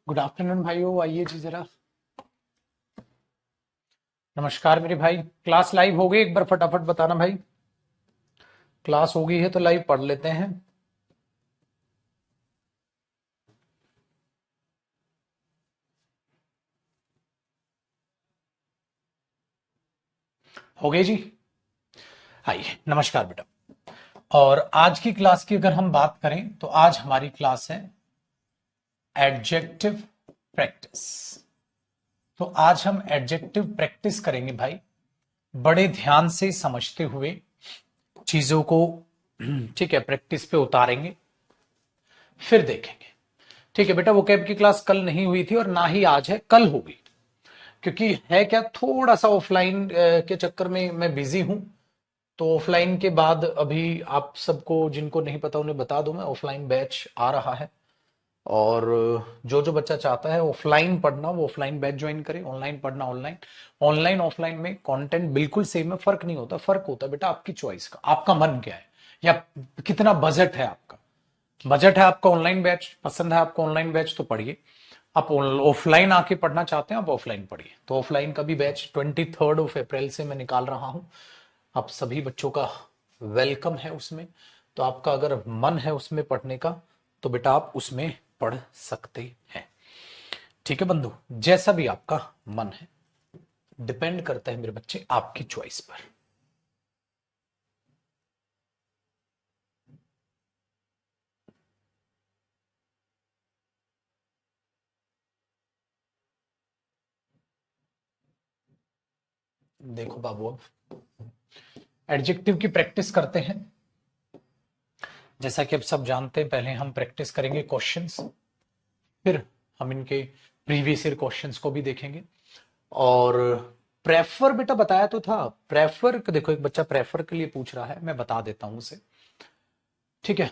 Good afternoon भाइयों, आइए जी जरा। नमस्कार मेरे भाई। क्लास लाइव हो गई? एक बार फटाफट बताना भाई। क्लास हो गई है तो लाइव पढ़ लेते हैं। हो गई जी। आइए, नमस्कार बेटा। और आज की क्लास की अगर हम बात करें तो आज हमारी क्लास है एडजेक्टिव प्रैक्टिस। तो आज हम एडजेक्टिव प्रैक्टिस करेंगे भाई, बड़े ध्यान से समझते हुए चीजों को। ठीक है, प्रैक्टिस पे उतारेंगे, फिर देखेंगे। ठीक है बेटा, वो कैब की क्लास कल नहीं हुई थी और ना ही आज है, कल होगी। क्योंकि है क्या, थोड़ा सा ऑफलाइन के चक्कर में मैं बिजी हूं। तो ऑफलाइन के बाद अभी आप सबको जिनको नहीं पता उन्हें बता दूं, मैं ऑफलाइन बैच आ रहा है। और जो जो बच्चा चाहता है ऑफलाइन पढ़ना वो ऑफलाइन बैच ज्वाइन करे, ऑनलाइन पढ़ना ऑनलाइन। ऑनलाइन ऑफलाइन में कंटेंट बिल्कुल सेम है, फर्क नहीं होता। फर्क होता है बेटा आपकी चॉइस का, आपका मन क्या है या कितना बजट है आपका। बजट है आपका, ऑनलाइन बैच पसंद है आपको, ऑनलाइन बैच तो पढ़िए। आप ऑफलाइन आके पढ़ना चाहते हैं, आप ऑफलाइन पढ़िए। तो ऑफलाइन का भी बैच 23 अप्रैल से मैं निकाल रहा हूं। आप सभी बच्चों का वेलकम है उसमें। तो आपका अगर मन है उसमें पढ़ने का तो बेटा आप उसमें पढ़ सकते हैं। ठीक है बंधु, जैसा भी आपका मन है, डिपेंड करता है मेरे बच्चे आपकी चॉइस पर। देखो बाबू, अब एडजेक्टिव की प्रैक्टिस करते हैं। जैसा कि अब सब जानते हैं, पहले हम प्रैक्टिस करेंगे क्वेश्चंस, फिर हम इनके प्रीवियस ईयर क्वेश्चंस को भी देखेंगे। और प्रेफर बेटा बताया तो था। प्रेफर देखो, एक बच्चा प्रेफर के लिए पूछ रहा है, मैं बता देता हूं उसे। ठीक है,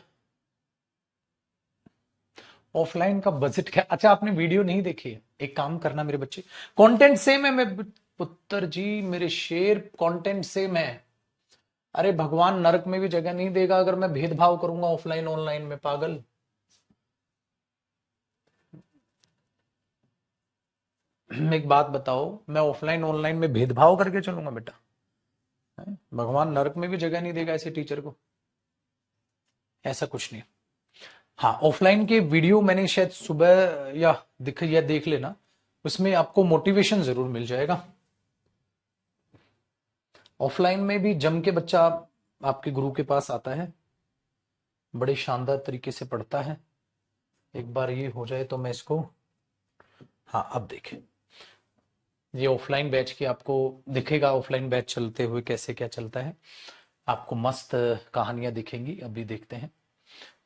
ऑफलाइन का बजट क्या? अच्छा, आपने वीडियो नहीं देखी है? एक काम करना मेरे बच्चे, कंटेंट सेम है। मैं पुत्र जी, मेरे शेर, कंटेंट सेम है। अरे भगवान नरक में भी जगह नहीं देगा अगर मैं भेदभाव करूंगा ऑफलाइन ऑनलाइन में, पागल। एक बात बताओ, मैं ऑफलाइन ऑनलाइन में भेदभाव करके चलूंगा बेटा? भगवान नरक में भी जगह नहीं देगा ऐसे टीचर को। ऐसा कुछ नहीं। हाँ, ऑफलाइन के वीडियो मैंने शायद सुबह या देख लेना, उसमें आपको मोटिवेशन जरूर मिल जाएगा। ऑफलाइन में भी जम के बच्चा आपके गुरु के पास आता है, बड़े शानदार तरीके से पढ़ता है। एक बार ये हो जाए तो मैं इसको, हाँ अब देखें, ये ऑफलाइन बैच की आपको दिखेगा, ऑफलाइन बैच चलते हुए कैसे क्या चलता है। आपको मस्त कहानियां दिखेंगी। अभी देखते हैं,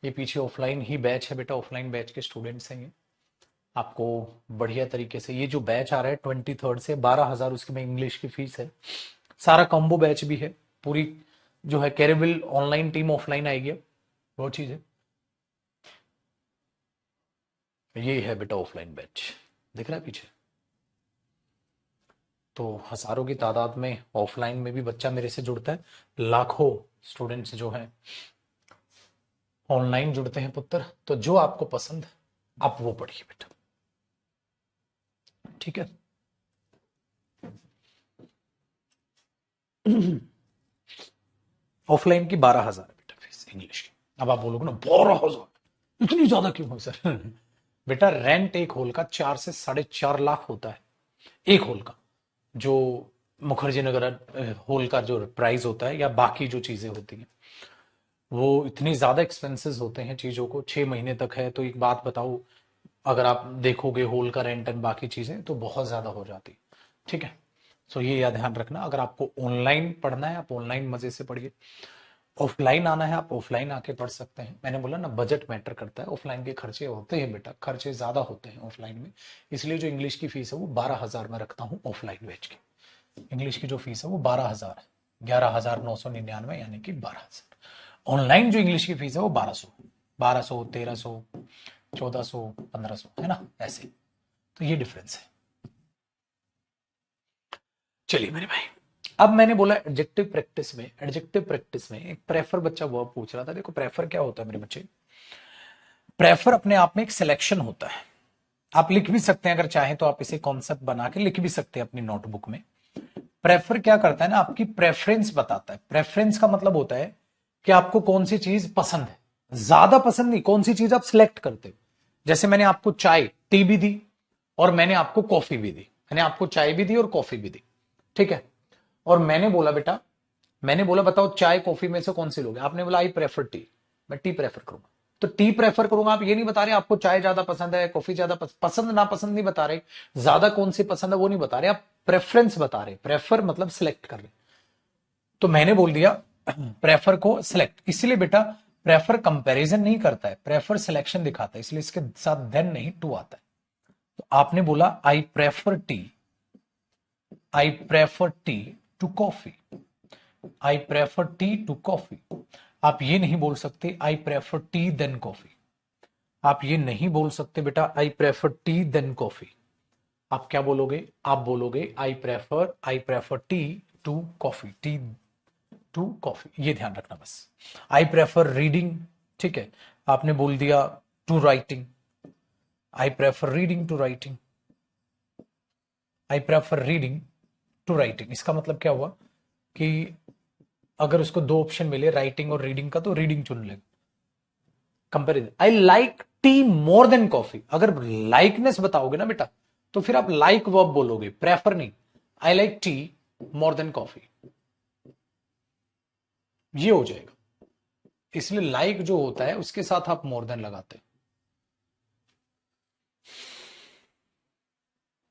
ये पीछे ऑफलाइन ही बैच है बेटा, ऑफलाइन बैच के स्टूडेंट्स हैं ये। आपको बढ़िया तरीके से ये जो बैच आ रहा है 23 से 12,000 उसकी में इंग्लिश की फीस है। सारा कॉम्बो बैच भी है। पूरी जो है कैरेबिल ऑनलाइन टीम ऑफलाइन आएगी अब, वो चीज है। ये है बेटा ऑफलाइन बैच, दिख रहा है पीछे। तो हजारों की तादाद में ऑफलाइन में भी बच्चा मेरे से जुड़ता है। लाखों स्टूडेंट्स जो हैं ऑनलाइन जुड़ते हैं पुत्र। तो जो आपको पसंद आप वो पढ़िए बेटा। ठीक है। ऑफलाइन की 12,000 है बेटा फीस इंग्लिश की। अब आप बोलोगे ना 12,000 इतनी ज्यादा क्यों है सर? बेटा रेंट एक होल का 4 से 4.5 लाख होता है, एक होल का। जो मुखर्जी नगर होल का जो प्राइस होता है या बाकी जो चीजें होती हैं, वो इतनी ज्यादा एक्सपेंसेस होते हैं चीजों को। 6 महीने तक है तो एक बात बताओ, अगर आप देखोगे होल का रेंट एंड बाकी चीजें तो बहुत ज्यादा हो जाती। ठीक है, सो ये याद ध्यान रखना। अगर आपको ऑनलाइन पढ़ना है आप ऑनलाइन मजे से पढ़िए, ऑफलाइन आना है आप ऑफलाइन आके पढ़ सकते हैं। मैंने बोला ना, बजट मैटर करता है। ऑफलाइन के खर्चे होते हैं बेटा, खर्चे ज्यादा होते हैं ऑफलाइन में। इसलिए जो इंग्लिश की फीस है वो 12,000 में रखता हूँ ऑफलाइन बैच की। इंग्लिश की जो फीस है वो 12,000 है, 11,999 यानी कि 12,000। ऑनलाइन जो इंग्लिश की फीस है वो 1200, 1200, 1300, 1400, 1500, है ना ऐसे। तो ये डिफरेंस है। चलिए मेरे भाई, अब मैंने बोला एडजेक्टिव प्रैक्टिस में एक प्रेफर बच्चा वर्ब पूछ रहा था। देखो प्रेफर क्या होता है मेरे बच्चे, प्रेफर अपने आप में एक सिलेक्शन होता है। आप लिख भी सकते हैं अगर चाहें तो, आप इसे कॉन्सेप्ट बना के लिख भी सकते हैं अपनी नोटबुक में। प्रेफर क्या करता है ना, आपकी प्रेफरेंस बताता है। प्रेफरेंस का मतलब होता है कि आपको कौन सी चीज पसंद है, ज्यादा पसंद नहीं, कौन सी चीज आप सिलेक्ट करते हो। जैसे मैंने आपको चाय, टी भी दी और मैंने आपको कॉफी भी दी, मैंने आपको चाय भी दी और कॉफी भी दी, ठीक है। और मैंने बोला बेटा, मैंने बोला बताओ चाय कॉफी में से कौन सी लोगे, आपने बोला आई प्रेफर टी, मैं टी प्रेफर करूंगा। तो टी प्रेफर करूंगा, आप ये नहीं बता रहे आपको चाय ज्यादा पसंद है, कॉफी ज्यादा पसंद ना पसंद नहीं बता रहे, ज्यादा कौन सी पसंद है वो नहीं बता रहे, आप प्रेफरेंस बता रहे। प्रेफर मतलब सिलेक्ट कर रहे। तो मैंने बोल दिया प्रेफर को सिलेक्ट, इसलिए बेटा प्रेफर कंपैरिजन नहीं करता है, प्रेफर सिलेक्शन दिखाता है, इसलिए इसके साथ देन नहीं टू आता है। तो आपने बोला I prefer tea, I prefer tea to coffee, I prefer tea to coffee. आप ये नहीं बोल सकते I prefer tea than coffee, आप ये नहीं बोल सकते बेटा I prefer tea than coffee. आप क्या बोलोगे, आप बोलोगे I prefer tea to coffee, tea to coffee, ये ध्यान रखना बस। आई प्रेफर रीडिंग, ठीक है, आपने बोल दिया to writing, I prefer reading to writing, I prefer reading to writing. इसका मतलब क्या हुआ कि अगर उसको दो ऑप्शन मिले राइटिंग और रीडिंग का, तो रीडिंग चुन ले। Comparison, I like T more than coffee, अगर लाइकनेस बताओगे ना बेटा तो फिर आप लाइक वर्ब बोलोगे, प्रेफर नहीं। I like T more than coffee, ये हो जाएगा। इसलिए लाइक जो होता है उसके साथ आप मोर देन लगाते हैं,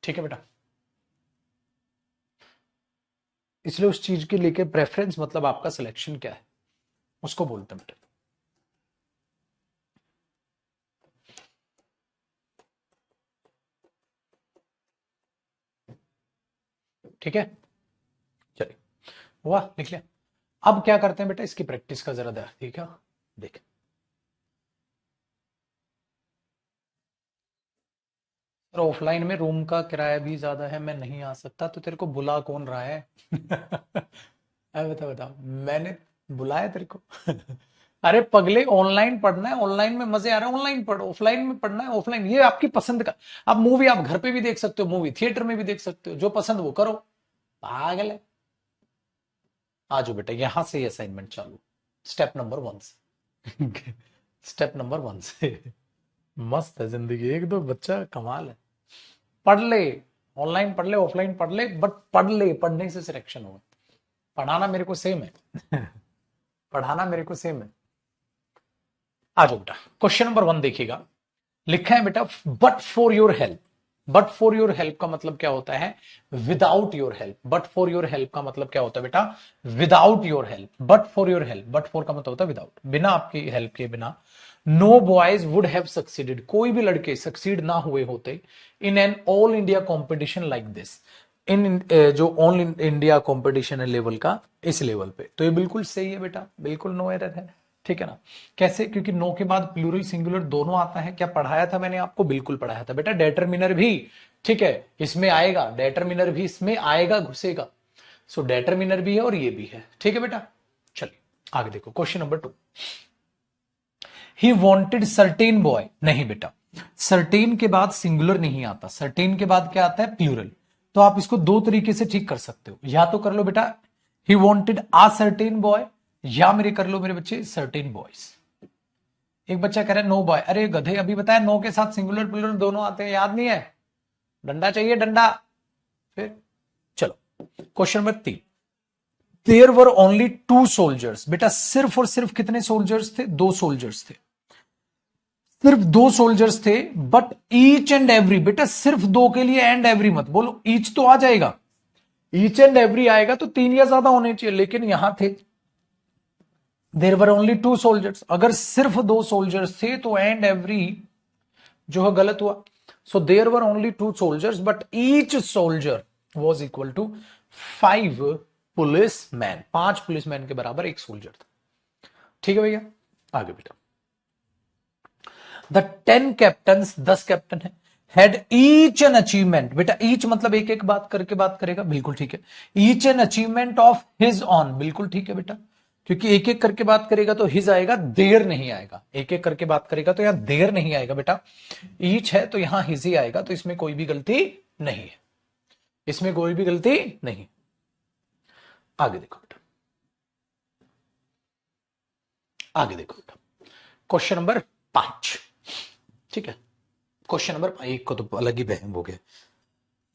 ठीक है बेटा। इसलिए उस चीज के लेके प्रेफरेंस मतलब आपका सिलेक्शन क्या है उसको बोलते हैं बेटा। ठीक है, चलिए हुआ, लिख लिया। अब क्या करते हैं बेटा, इसकी प्रैक्टिस का जरा ध्यान, ठीक है देख। ऑफलाइन में रूम का किराया भी ज्यादा है, मैं नहीं आ सकता, तो तेरे को बुला कौन रहा है? अरे बता बता, मैंने बुलाया तेरे को? अरे पगले, ऑनलाइन पढ़ना है, ऑनलाइन में मजे आ रहे हैं, ऑनलाइन पढ़ो। ऑफलाइन में पढ़ना है, ऑफलाइन, ये आपकी पसंद का। अब मूवी आप घर पे भी देख सकते हो, मूवी थिएटर में भी देख सकते हो, जो पसंद वो करो। पागल है। आ जाओ बेटा, यहां से ये असाइनमेंट चालू, स्टेप नंबर 1 से। स्टेप नंबर 1 से। मस्त है जिंदगी, एक दो बच्चा कमाल है। पढ़ ले, ऑनलाइन पढ़ ले, ऑफलाइन पढ़ ले, बट पढ़ ले, पढ़ने से सिलेक्शन होगा। पढ़ाना मेरे को सेम है। पढ़ाना मेरे को सेम है। आ जाओ बेटा, क्वेश्चन नंबर 1 देखिएगा। लिखा है बेटा but for your help. But for your help का मतलब क्या होता है, without your help. But for your help का मतलब क्या होता है बेटा, without your help. But for your help, but for का मतलब होता है विदाउट, बिना आपकी हेल्प के बिना। No boys would have succeeded, कोई भी लड़के सक्सीड ना हुए होते in an all India competition like this, in जो ऑल इंडिया कॉम्पिटिशन है लेवल का, इस लेवल पे। तो ये बिल्कुल सही है बेटा, बिल्कुल नो एरर है, ठीक है ना। कैसे, क्योंकि नो के बाद प्लूरल सिंगुलर दोनों आता है। क्या पढ़ाया था मैंने आपको, बिल्कुल पढ़ाया था बेटा। डेटरमिनर भी, ठीक है, इसमें आएगा, डेटरमिनर भी इसमें आएगा, घुसेगा। सो डेटरमिनर भी है और ये भी है, ठीक है बेटा। चलिए आगे देखो, question number 2। He wanted certain boy, नहीं बेटा, सर्टेन के बाद सिंगुलर नहीं आता, सर्टेन के बाद क्या आता है, प्लूरल। तो आप इसको दो तरीके से ठीक कर सकते हो, या तो कर लो बेटा he wanted a certain boy, या मेरे कर लो मेरे बच्चे सर्टेन बॉयज। एक बच्चा कह रहा है नो बॉय, अरे गधे अभी बताया नो के साथ सिंगुलर प्लूरल दोनों आते हैं, याद नहीं है? डंडा चाहिए, डंडा। फिर चलो question number 3। There were only 2 soldiers, बेटा सिर्फ और सिर्फ कितने सोल्जर्स थे, 2 सोल्जर्स थे, सिर्फ 2 सोल्जर्स थे। बट ईच एंड एवरी, बेटा सिर्फ 2 के लिए एंड एवरी मत बोलो, ईच तो आ जाएगा, ईच एंड एवरी आएगा तो 3 या ज्यादा होने चाहिए, लेकिन यहां थे देयर वर ओनली 2 सोल्जर्स। अगर सिर्फ 2 सोल्जर्स थे तो एंड एवरी जो है गलत हुआ। So there were only 2 soldiers but each soldier was equal to 5 policeman, 5 policeman के बराबर एक सोल्जर था, ठीक है भैया। आगे बेटा, द 10 कैप्टन, 10 कैप्टन है, हैड ईच एन अचीवमेंट, बेटा ईच मतलब एक एक बात करके बात करेगा, बिल्कुल ठीक है। Each an achievement of his on, बिल्कुल ठीक है बेटा। क्योंकि एक एक करके बात करेगा तो हिज आएगा, देर नहीं आएगा। एक एक करके बात करेगा तो यहां देर नहीं आएगा बेटा। ईच है तो यहां हिज ही आएगा, तो इसमें कोई भी गलती नहीं है, इसमें कोई भी गलती नहीं। आगे देखो बेटा, आगे देखो बेटा, क्वेश्चन नंबर 5। ठीक है, क्वेश्चन नंबर एक को तो अलग ही बहम हो गया।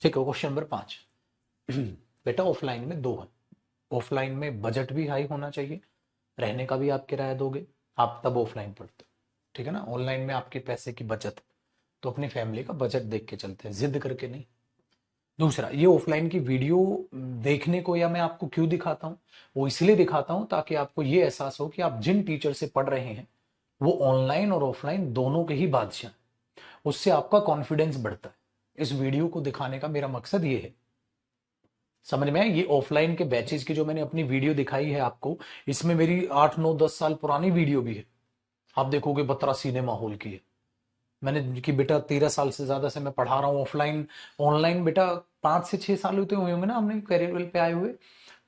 ठीक है, क्वेश्चन नंबर 5। बेटा ऑफलाइन में दो है। ऑफलाइन में बजट भी हाई होना चाहिए, रहने का भी आप किराया दोगे, आप तब ऑफलाइन पढ़ते हो। ठीक है ना, ऑनलाइन में आपके पैसे की बचत, तो अपनी फैमिली का बजट देख के चलते हैं, जिद करके नहीं। दूसरा, ये ऑफलाइन की वीडियो देखने को या मैं आपको क्यों दिखाता हूं, वो इसलिए दिखाता हूं ताकि आपको ये एहसास हो कि आप जिन टीचर से पढ़ रहे हैं वो ऑनलाइन और ऑफलाइन दोनों के ही बादशाह, उससे आपका कॉन्फिडेंस बढ़ता है। इस वीडियो को दिखाने का मेरा मकसद ये है, समझ में आया। ये ऑफलाइन के बैचेस की जो मैंने अपनी वीडियो दिखाई है आपको, इसमें मेरी 8 9 10 साल पुरानी वीडियो भी है। आप देखोगे बतरा सीने माहौल की है मैंने, कि बेटा 13 साल से ज्यादा से मैं पढ़ा रहा हूँ ऑफलाइन। ऑनलाइन बेटा 5 से 6 साल होते हुए होंगे ना हमने कैरियरवेल पे आए हुए।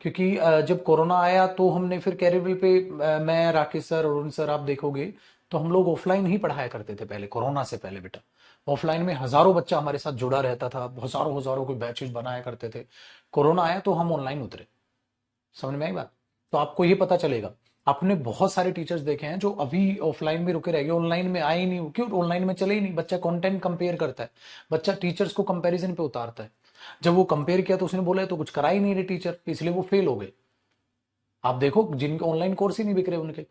क्योंकि जब कोरोना आया तो हमने फिर कैरियरवेल पे मैं, राकेश सर, अरुण सर, आप देखोगे तो हम लोग ऑफलाइन ही पढ़ाया करते थे पहले, कोरोना से पहले बेटा। ऑफलाइन में हजारों बच्चा हमारे साथ जुड़ा रहता था, हजारों हजारों कोई बैचेज बनाया करते थे। कोरोना आया तो हम ऑनलाइन उतरे। समझ में आई बात। तो आपको ये पता चलेगा, आपने बहुत सारे टीचर्स देखे हैं जो अभी ऑफलाइन में रुके रह गए, ऑनलाइन में आए ही नहीं। क्यों? ऑनलाइन में चले ही नहीं। बच्चा कंटेंट कंपेयर करता है, बच्चा टीचर्स को कंपैरिजन पे उतारता है। जब वो कंपेयर किया तो उसने बोला तो कुछ करा ही नहीं रहे टीचर, इसलिए वो फेल हो गए। आप देखो जिनके ऑनलाइन कोर्स ही नहीं बिक रहे उनके,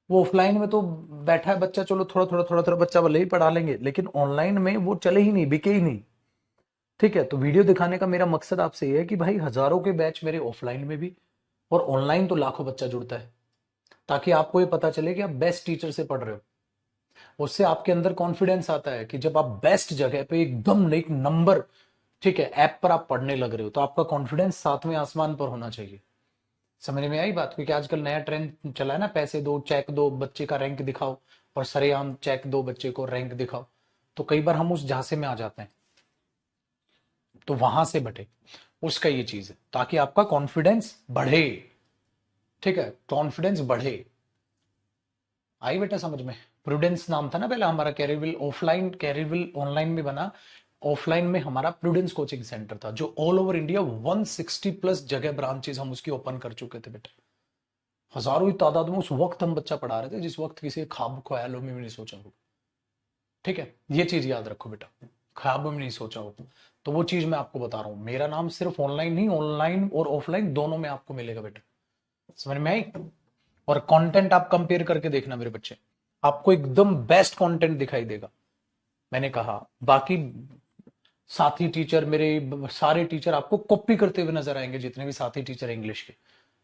वो ऑफलाइन में तो बैठा है बच्चा, चलो थोड़ा थोड़ा थोड़ा थोड़ा बच्चा भले ही पढ़ा लेंगे, लेकिन ऑनलाइन में वो चले ही नहीं, बिके ही नहीं। ठीक है, तो वीडियो दिखाने का मेरा मकसद आपसे ये है कि भाई हजारों के बैच मेरे ऑफलाइन में भी, और ऑनलाइन तो लाखों बच्चा जुड़ता है, ताकि आपको ये पता चले कि आप बेस्ट टीचर से पढ़ रहे हो। उससे आपके अंदर कॉन्फिडेंस आता है कि जब आप बेस्ट जगह पे एकदम एक नंबर, ठीक है, ऐप पर आप पढ़ने लग रहे हो, तो आपका कॉन्फिडेंस 7वें आसमान पर होना चाहिए। समझ में आई बात। क्योंकि आजकल नया ट्रेंड चला है ना, पैसे दो चेक दो, बच्चे का रैंक दिखाओ, और सरेआम चेक दो, बच्चे को रैंक दिखाओ। तो कई बार हम उस झांसे में आ जाते हैं, तो वहां से बटे, उसका ये चीज है ताकि आपका कॉन्फिडेंस बढ़े। ठीक है, कॉन्फिडेंस बढ़े। आई बेटा समझ में। प्रूडेंस नाम था ना पहले हमारा, कैरियरविल ऑफलाइन, कैरियरविल ऑनलाइन में बना। ऑफलाइन में हमारा प्रूडेंस कोचिंग सेंटर था, जो ऑल ओवर इंडिया 160+ जगह ब्रांचेस हम उसकी ओपन कर चुके थे बेटा। हजारों की तादाद में उस वक्त हम बच्चा पढ़ा रहे थे, जिस वक्त किसी ख्वाब ख्यालों में भी नहीं सोचा हो। ठीक है, ये चीज याद रखो बेटा, ख्वाब में नहीं सोचा हो। तो वो चीज मैं आपको बता रहा हूं, मेरा नाम सिर्फ ऑनलाइन नहीं, ऑनलाइन और ऑफलाइन दोनों में आपको मिलेगा बेटा। समझ में आई। और कंटेंट आप कंपेयर करके देखना मेरे बच्चे, आपको एकदम बेस्ट कंटेंट दिखाई देगा। मैंने कहा बाकी साथी टीचर, मेरे सारे टीचर आपको कॉपी करते हुए नजर आएंगे, जितने भी साथी टीचर इंग्लिश के,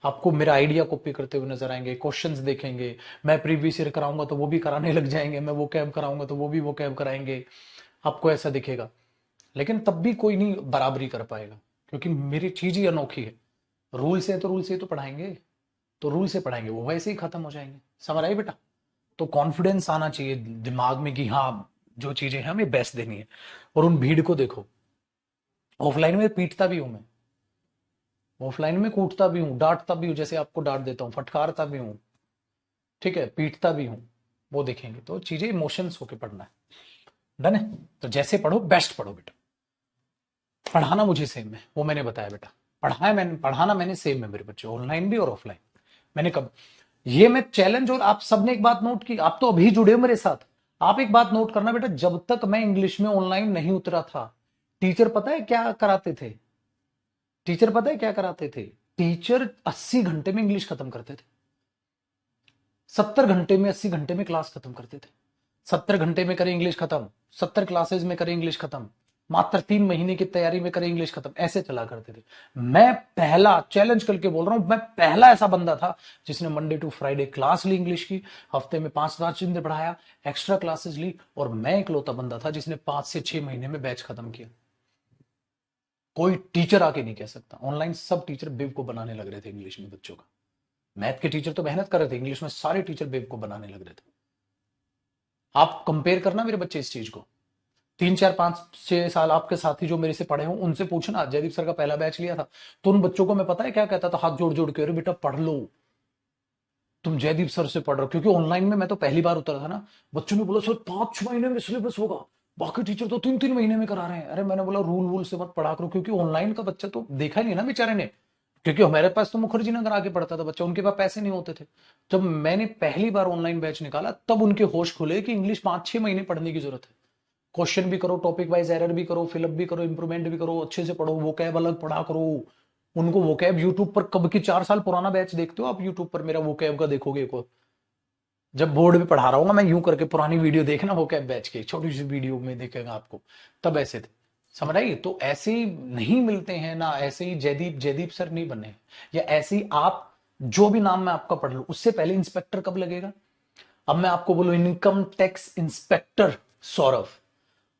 आपको मेरा आइडिया कॉपी करते हुए नजर आएंगे, क्वेश्चंस देखेंगे। मैं प्रीवियस ईयर कराऊंगा तो वो भी कराने लग जाएंगे, मैं वो कैब कराऊंगा तो वो भी वो कैब कराएंगे, आपको ऐसा दिखेगा। लेकिन तब भी कोई नहीं बराबरी कर पाएगा, क्योंकि मेरी चीज ही अनोखी है। रूल से तो रूल से तो पढ़ाएंगे, तो रूल से पढ़ाएंगे, वो वैसे ही खत्म हो जाएंगे। समझ आई बेटा। तो कॉन्फिडेंस आना चाहिए दिमाग में कि हाँ, जो चीजें हैं हमें बेस्ट देनी है। और उन भीड़ को देखो, ऑफलाइन में पीटता भी हूं मैं, ऑफलाइन में कूटता भी हूँ, डांटता भी हूँ, जैसे आपको डांट देता हूँ, फटकारता भी हूँ, ठीक है, पीटता भी हूँ। वो देखेंगे तो चीजें इमोशंस होके पढ़ना है। डन है। तो जैसे पढ़ो बेस्ट पढ़ो बेटा। पढ़ाना मुझे सेम है, वो मैंने बताया बेटा। पढ़ाया मैंने, पढ़ाना मैंने सेम है मेरे बच्चे, ऑनलाइन भी और ऑफलाइन। मैंने कब, ये मैं चैलेंज, और आप सबने एक बात नोट की, आप तो अभी जुड़े हो मेरे साथ, आप एक बात नोट करना बेटा, जब तक मैं इंग्लिश में ऑनलाइन नहीं उतरा था, टीचर पता है क्या कराते थे? टीचर पता है क्या कराते थे? टीचर 80 घंटे में इंग्लिश खत्म करते थे। 70 घंटे में, 80 घंटे में क्लास खत्म करते थे। 70 घंटे में करें इंग्लिश खत्म, 70 क्लासेज में करें इंग्लिश खत्म, मात्र 3 महीने की तैयारी में करें इंग्लिश खत्म, ऐसे चला करते थे। मैं पहला, चैलेंज करके बोल रहा हूं, मैं पहला ऐसा बंदा था जिसने मंडे टू फ्राइडे क्लास ली इंग्लिश की, हफ्ते में 5 दिन पढ़ाया, एक्स्ट्रा क्लासेस ली, और मैं इकलौता बंदा था जिसने 5 से 6 महीने में बैच खत्म किया। कोई टीचर आके नहीं कह सकता। ऑनलाइन सब टीचर बेवकूफ बनाने लग रहे थे इंग्लिश में बच्चों का। मैथ के टीचर तो मेहनत कर रहे थे, इंग्लिश में सारे टीचर बेवकूफ बनाने लग रहे थे। आप कंपेयर करना मेरे बच्चे इस चीज को, 3 4 5 6 साल आपके साथी जो मेरे से पढ़े हो उनसे पूछना, जयदीप सर का पहला बैच लिया था, तो उन बच्चों को मैं पता है क्या कहता था, हाथ जोड़ जोड़ के, अरे बेटा पढ़ लो, तुम जयदीप सर से पढ़ रहे हो, क्योंकि ऑनलाइन में मैं तो पहली बार उतरा था ना, बच्चों ने बोला सर 5 महीने में सिलेबस होगा, बाकी टीचर तो 3-3 महीने में करा रहे हैं। अरे मैंने बोला रूल वूल से मत पढ़ा करो, क्योंकि ऑनलाइन का बच्चा तो देखा ही नहीं ना बेचारे ने, क्योंकि हमारे पास तो मुखर्जी नगर आके पढ़ता था बच्चा, उनके पास पैसे नहीं होते थे। जब मैंने पहली बार ऑनलाइन बैच निकाला तब उनके होश खुले कि इंग्लिश 5-6 महीने पढ़ने की जरूरत है। क्वेश्चन भी करो, टॉपिक वाइज एरर भी करो, फिलअप भी करो, इंप्रूवमेंट भी करो, अच्छे से पढ़ो, वोकैब अलग पढ़ा करो। उनको वोकैब यूट्यूब पर कब की 4 साल पुराना बैच देखते हो आप, यूट्यूब पर मेरा वोकैब का देखोगे को, जब बोर्ड में पढ़ा रहा हूँ मैं यूं करके पुरानी वीडियो देखना वोकैब बैच की, छोटी सी वीडियो में देखेगा आपको, तब ऐसे थे। समझ आई? तो ऐसे ही नहीं मिलते हैं ना, ऐसे ही जयदीप जयदीप सर नहीं बने हैं, या ऐसे ही आप जो भी नाम मैं आपका पढ़ लूं, उससे पहले इंस्पेक्टर कब लगेगा? अब मैं आपको बोलूं इनकम टैक्स इंस्पेक्टर सौरभ,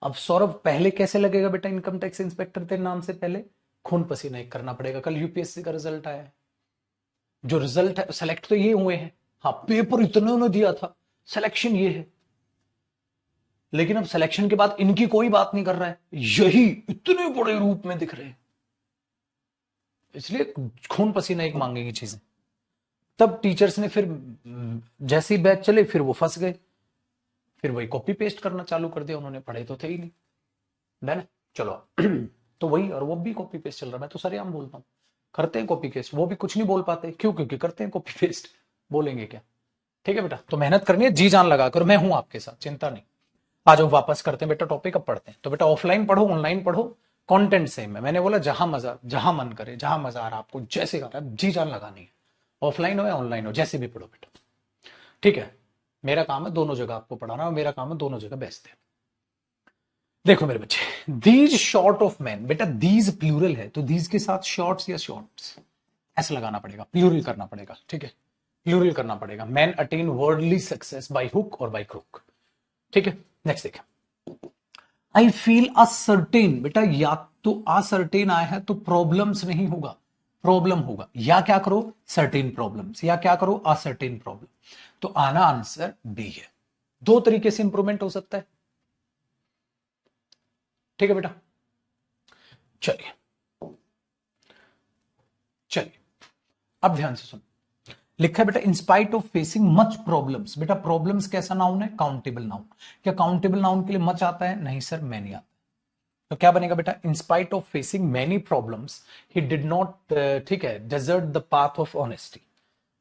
अब सौरभ पहले कैसे लगेगा बेटा इनकम टैक्स इंस्पेक्टर तेरे नाम से पहले? खून पसीना एक करना पड़ेगा। कल यूपीएससी का रिजल्ट आया है, जो रिजल्ट है सेलेक्ट तो ये हुए हैं, हाँ पेपर इतने ने दिया था, सिलेक्शन ये है, लेकिन अब सिलेक्शन के बाद इनकी कोई बात नहीं कर रहा है, यही इतने बड़े रूप में दिख रहे हैं। इसलिए खून पसीना एक मांगेगी चीजें। तब टीचर्स ने फिर जैसे ही बैच चले फिर वो फंस गए, फिर वही कॉपी पेस्ट करना चालू कर दिया उन्होंने, पढ़े तो थे ही नहीं, डन। चलो तो वही, और वो भी कॉपी पेस्ट चल रहा है, मैं तो सरेआम बोलता हूँ, करते हैं कॉपी पेस्ट, वो भी कुछ नहीं बोल पाते, क्यों? क्योंकि करते हैं कॉपी पेस्ट, बोलेंगे क्या? ठीक है बेटा, तो मेहनत करनी है, जी जान लगा कर, मैं हूं आपके साथ, चिंता नहीं। आ जाओ वापस करते हैं बेटा टॉपिक, अब पढ़ते हैं। तो बेटा ऑफलाइन पढ़ो ऑनलाइन पढ़ो, कंटेंट सेम है। मैंने बोला जहां मजा, जहां मन करे, जहां मजा आ रहा आपको, जैसे कर रहा है जी जान लगानी है, ऑफलाइन हो या ऑनलाइन हो, जैसे भी पढ़ो बेटा, ठीक है? मेरा काम है दोनों जगह आपको पढ़ाना, और मेरा काम है दोनों जगह बेस्ट है। देखो मेरे बच्चे, दीज शॉर्ट ऑफ मैन, बेटा दीज प्लूरल है, तो दीज के साथ शॉर्ट्स या शॉर्ट्स ऐसा लगाना पड़ेगा, प्लूरल करना पड़ेगा, ठीक है? प्लूरल करना पड़ेगा। Man attain worldly success by hook और बाय क्रुक, ठीक है? नेक्स्ट देखिए, आई फील असर्टेन, बेटा या तो असर्टेन आया है तो प्रॉब्लम्स नहीं होगा, प्रॉब्लम होगा, या क्या करो सर्टेन प्रॉब्लम्स, या क्या करो असर्टेन प्रॉब्लम, तो आना आंसर बी है। दो तरीके से इंप्रूवमेंट हो सकता है, ठीक है बेटा? चलिए चलिए, अब ध्यान से सुन, लिखा है बेटा inspite of facing much problems, बेटा प्रॉब्लम्स कैसा नाउन है? Countable noun. क्या काउंटेबल नाउन के लिए मच आता है? नहीं सर, मैनी आता है। तो क्या बनेगा बेटा? Inspite of facing many problems he did not, ठीक है, desert the path of honesty,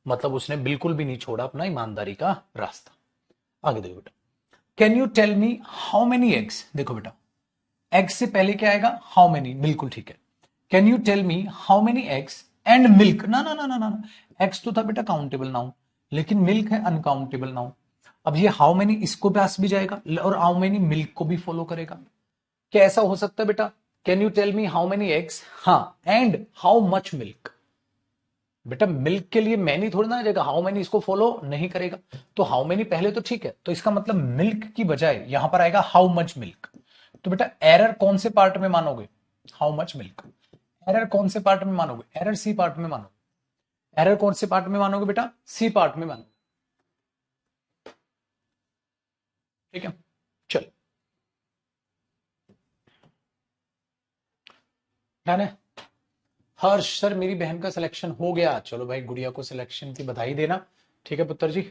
मतलब उसने बिल्कुल भी नहीं छोड़ा अपना ईमानदारी का रास्ता। आगे देखो बेटा, can you tell me how many eggs, देखो बेटा एग्स से पहले क्या आएगा? हाउ मेनी, बिल्कुल ठीक है। Can you tell me how many eggs and milk, ना ना ना ना ना, एग्स तो था बेटा काउंटेबल नाउन, लेकिन मिल्क है अनकाउंटेबल नाउन। अब ये हाउ मेनी इसको पास भी जाएगा, और हाउ मेनी मिल्क को भी फॉलो करेगा। क्या ऐसा हो सकता है बेटा? Can you tell me how many eggs, हाँ, एंड हाउ मच मिल्क, बेटा मिल्क के लिए मैनी थोड़ी ना आ जाएगा, हाउ मेनी इसको फॉलो नहीं करेगा, तो हाउ मेनी पहले तो ठीक है, तो इसका मतलब मिल्क की बजाय यहां पर आएगा हाउ मच मिल्क। तो बेटा एरर कौन से पार्ट में मानोगे? How much milk. एरर कौन से पार्ट में मानोगे? एरर सी पार्ट में मानोगे। एरर कौन से पार्ट में मानोगे बेटा? सी पार्ट में मानोगे, ठीक है? चलो डन है। हर्ष सर मेरी बहन का सिलेक्शन हो गया, चलो भाई गुड़िया को सिलेक्शन की बधाई देना, ठीक है पुत्र जी?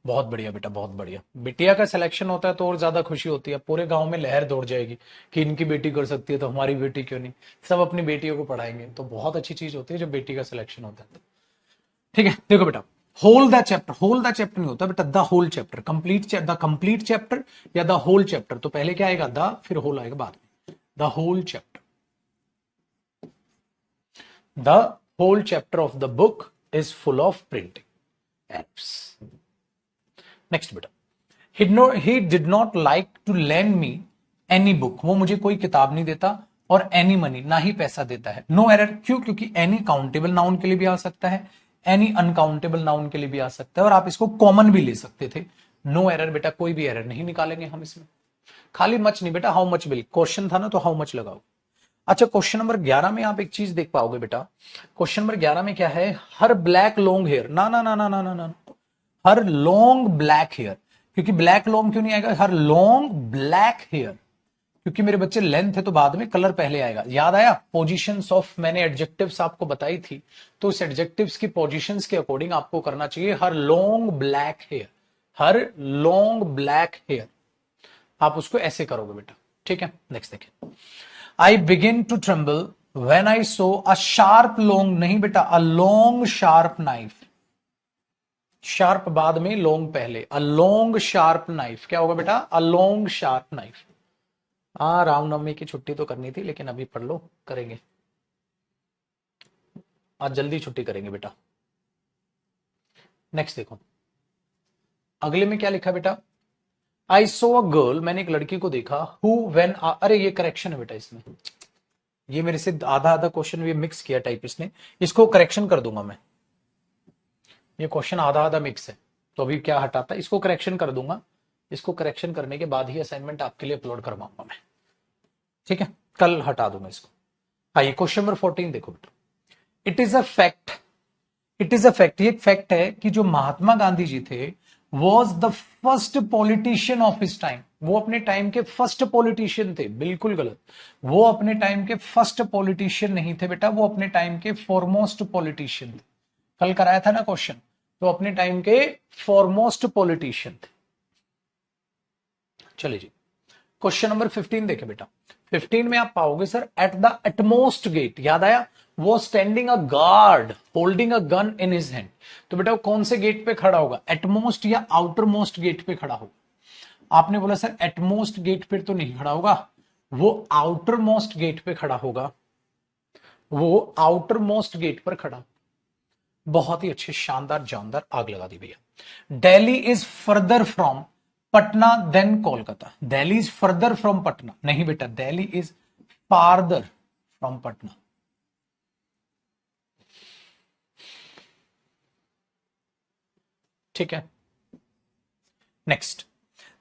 बहुत बढ़िया बेटा, बहुत बढ़िया। बिटिया का सिलेक्शन होता है तो और ज्यादा खुशी होती है, पूरे गांव में लहर दौड़ जाएगी कि इनकी बेटी कर सकती है तो हमारी बेटी क्यों नहीं, सब अपनी बेटियों को पढ़ाएंगे, तो बहुत अच्छी चीज होती है जब बेटी का सिलेक्शन होता है। ठीक है देखो बेटा, whole the chapter, whole the chapter नहीं होता बेटा, the whole chapter, complete the complete chapter या द होल चैप्टर, तो पहले क्या आएगा? द, फिर होल आएगा बाद में, the whole chapter, the whole chapter of the book is full of printing apps. Next बेटा, he did not like to lend me any book, वो मुझे कोई किताब नहीं देता, और any money, ना ही पैसा देता है। नो एरर, क्यों? क्योंकि any काउंटेबल नाउन के लिए भी आ सकता है, any अनकाउंटेबल नाउन के लिए भी आ सकता है, और आप इसको कॉमन भी ले सकते थे। नो एरर बेटा, कोई भी एरर नहीं निकालेंगे हम इसमें। खाली मच नहीं बेटा, हाउ मच बिल, क्वेश्चन था ना तो हाउ मच लगाओ। अच्छा क्वेश्चन नंबर 11 में आप एक चीज देख पाओगे बेटा, क्वेश्चन नंबर 11 में क्या है? हर ब्लैक लॉन्ग हेयर, ना ना ना ना ना ना ना, हर लॉन्ग ब्लैक हेयर, क्योंकि ब्लैक लॉन्ग क्यों नहीं आएगा? हर लॉन्ग ब्लैक हेयर, क्योंकि मेरे बच्चे लेंथ है तो बाद में कलर पहले आएगा। याद आया, पोजीशंस ऑफ मैंने एडजेक्टिव्स आपको बताई थी, तो उस एडजेक्टिव्स की पोजीशंस के अकॉर्डिंग आपको करना चाहिए her long black hair, her long black hair, आप उसको ऐसे करोगे बेटा। ठीक है, नेक्स्ट देखिए। I begin to tremble when I saw a sharp long, नहीं बेटा, a long sharp knife, sharp बाद में, लॉन्ग पहले, अ लॉन्ग शार्प नाइफ, क्या होगा बेटा, अ लॉन्ग शार्प नाइफ। हाँ, रामनवमी की छुट्टी तो करनी थी, लेकिन अभी पढ़ लो, करेंगे आज, जल्दी छुट्टी करेंगे बेटा। नेक्स्ट देखो, अगले में क्या लिखा बेटा, आई सो अ गर्ल, मैंने एक लड़की को देखा, हु व्हेन, अरे ये करेक्शन है बेटा इसमें, ये मेरे से आधा आधा क्वेश्चन ये मिक्स किया टाइपिस्ट ने, इसको करेक्शन कर दूंगा मैं, ये क्वेश्चन आधा आधा मिक्स है, तो अभी क्या हटाता है, इसको करेक्शन कर दूंगा, इसको करेक्शन करने के बाद ही असाइनमेंट आपके लिए अपलोड करवाऊंगा मैं। ठीक है, कल हटा दूंगा इसको। आइए क्वेश्चन नंबर 14 देखो बेटा। It is a fact, it is a fact, ये एक फैक्ट है कि जो महात्मा गांधी जी थे was the first politician of his time, वो अपने टाइम के फर्स्ट पॉलिटिशियन थे, बिल्कुल गलत, वो अपने टाइम के फर्स्ट पॉलिटिशियन नहीं थे बेटा, वो अपने टाइम के फॉरमोस्ट पॉलिटिशियन थे। कल कराया था ना क्वेश्चन, तो अपने टाइम के फॉरमोस्ट पॉलिटिशियन थे। चलिए जी, क्वेश्चन नंबर 15 देखे बेटा। 15 में आप पाओगे sir, at the utmost gate, याद आया, वो standing a guard holding a gun in his hand, तो बेटा वो कौन से गेट पे खड़ा होगा, एटमोस्ट या आउटर मोस्ट गेट पे खड़ा होगा। आपने बोला सर एटमोस्ट गेट पे तो नहीं खड़ा होगा, वो आउटर मोस्ट गेट पे खड़ा होगा, वो आउटर मोस्ट गेट पर खड़ा। बहुत ही अच्छे, शानदार, जानदार, आग लगा दी भैया। Delhi is further from Patna than Kolkata, Delhi is further from Patna, नहीं बेटा, Delhi is farther from Patna. ठीक है, next,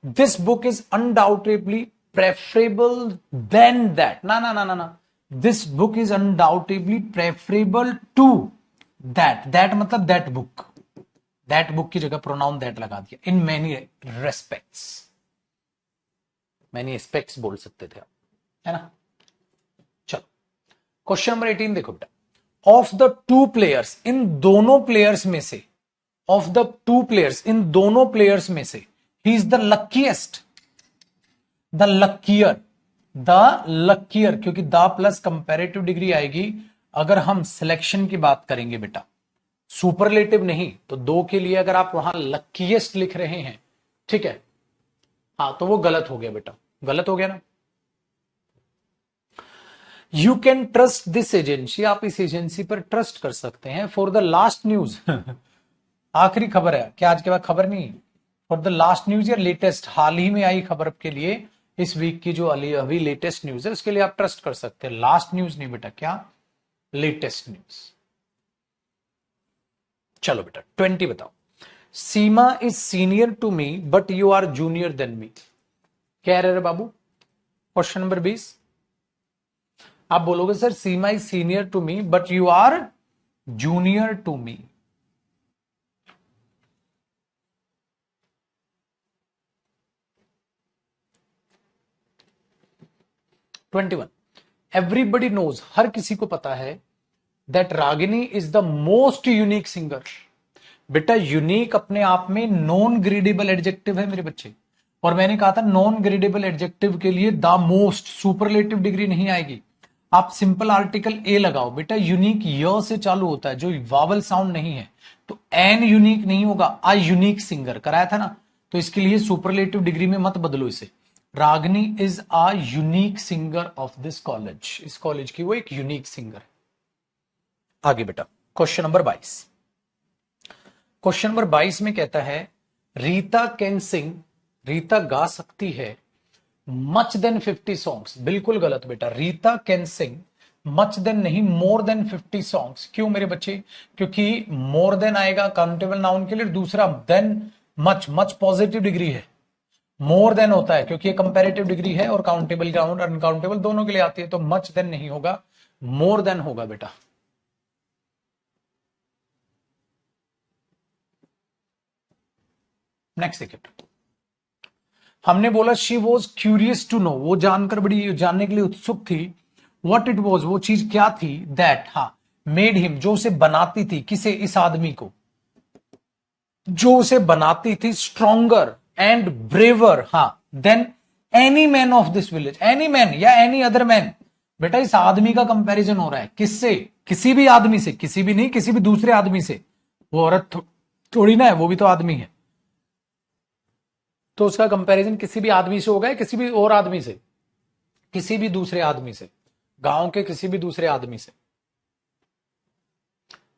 this book is undoubtedly preferable than that, ना ना ना ना ना, this book is undoubtedly preferable to that, that मतलब दैट बुक, दैट बुक की जगह प्रोनाउन दैट लगा दिया, in many respects, many aspects बोल सकते थे आप, है ना। चलो क्वेश्चन नंबर 18 देखो बेटा। ऑफ द टू प्लेयर्स, इन दोनों प्लेयर्स में से, ऑफ द टू प्लेयर्स, इन दोनों प्लेयर्स में से, he is the luckiest, the luckier, the luckier, क्योंकि द प्लस कंपेरेटिव डिग्री आएगी अगर हम सिलेक्शन की बात करेंगे बेटा, सुपरलेटिव नहीं, तो दो के लिए अगर आप वहां लकीएस्ट लिख रहे हैं, ठीक है, हाँ तो वो गलत हो गया बेटा, गलत हो गया ना। You can trust this agency, आप इस एजेंसी पर ट्रस्ट कर सकते हैं, फॉर द लास्ट न्यूज आखिरी खबर है क्या, आज के बाद खबर नहीं, फॉर द लास्ट न्यूज या लेटेस्ट, हाल ही में आई खबर के लिए, इस वीक की जो अभी लेटेस्ट न्यूज है उसके लिए आप ट्रस्ट कर सकते हैं, लास्ट न्यूज नहीं बेटा, क्या, लेटेस्ट न्यूज। चलो बेटा 20 बताओ। Seema is senior to me but you are junior then me, क्या रहे बाबू, क्वेश्चन नंबर 20, आप बोलोगे sir Seema is senior to me but you are junior to me. Twenty one, everybody knows, हर किसी को पता है, that Ragini is the most unique singer. बेटा यूनिक अपने आप में नॉन ग्रेडेबल एडजेक्टिव है मेरे बच्चे, और मैंने कहा था नॉन ग्रेडेबल एडजेक्टिव के लिए द मोस्ट सुपरलेटिव डिग्री नहीं आएगी, आप सिंपल आर्टिकल ए लगाओ बेटा, यूनिक य से चालू होता है जो वावल साउंड नहीं है, तो एन यूनिक नहीं होगा, अ यूनिक सिंगर कराया था ना, तो इसके लिए सुपरलेटिव डिग्री में मत बदलो इसे, Ragini is a unique singer of this college, इस कॉलेज की वो एक यूनिक सिंगर है। आगे बेटा क्वेश्चन नंबर 22, क्वेश्चन नंबर 22 में कहता है, रीता कैन सिंग, रीता गा सकती है, मच देन 50 सॉन्ग्स, बिल्कुल गलत बेटा, Rita can sing much than नहीं, मोर देन 50 सॉन्ग्स, क्यों मेरे बच्चे, क्योंकि मोर देन आएगा काउंटेबल नाउन के लिए, दूसरा than much, much positive degree है, मोर देन होता है क्योंकि ये कंपैरेटिव डिग्री है, और काउंटेबल काउंट अनकाउंटेबल दोनों के लिए आती है, तो मच देन नहीं होगा, मोर देन होगा बेटा। नेक्स्ट देखिए, हमने बोला she was curious to know, वो जानकर बड़ी जानने के लिए उत्सुक थी। वट इट वॉज, वो चीज क्या थी, दैट, हाँ, मेड हिम, जो उसे बनाती थी, किसे, इस आदमी को, जो उसे बनाती थी, स्ट्रोंगर एंड ब्रेवर, हाँ, than any man of this village, any man या एनी अदर मैन। बेटा इस आदमी का कंपैरिजन हो रहा है किससे, किसी भी आदमी से, किसी भी नहीं, किसी भी दूसरे आदमी से। वो औरत थोड़ी ना है, वो भी तो आदमी है। तो उसका कंपैरिजन किसी भी आदमी से होगा, किसी भी और आदमी से, किसी भी दूसरे आदमी से, गांव के किसी भी दूसरे आदमी से,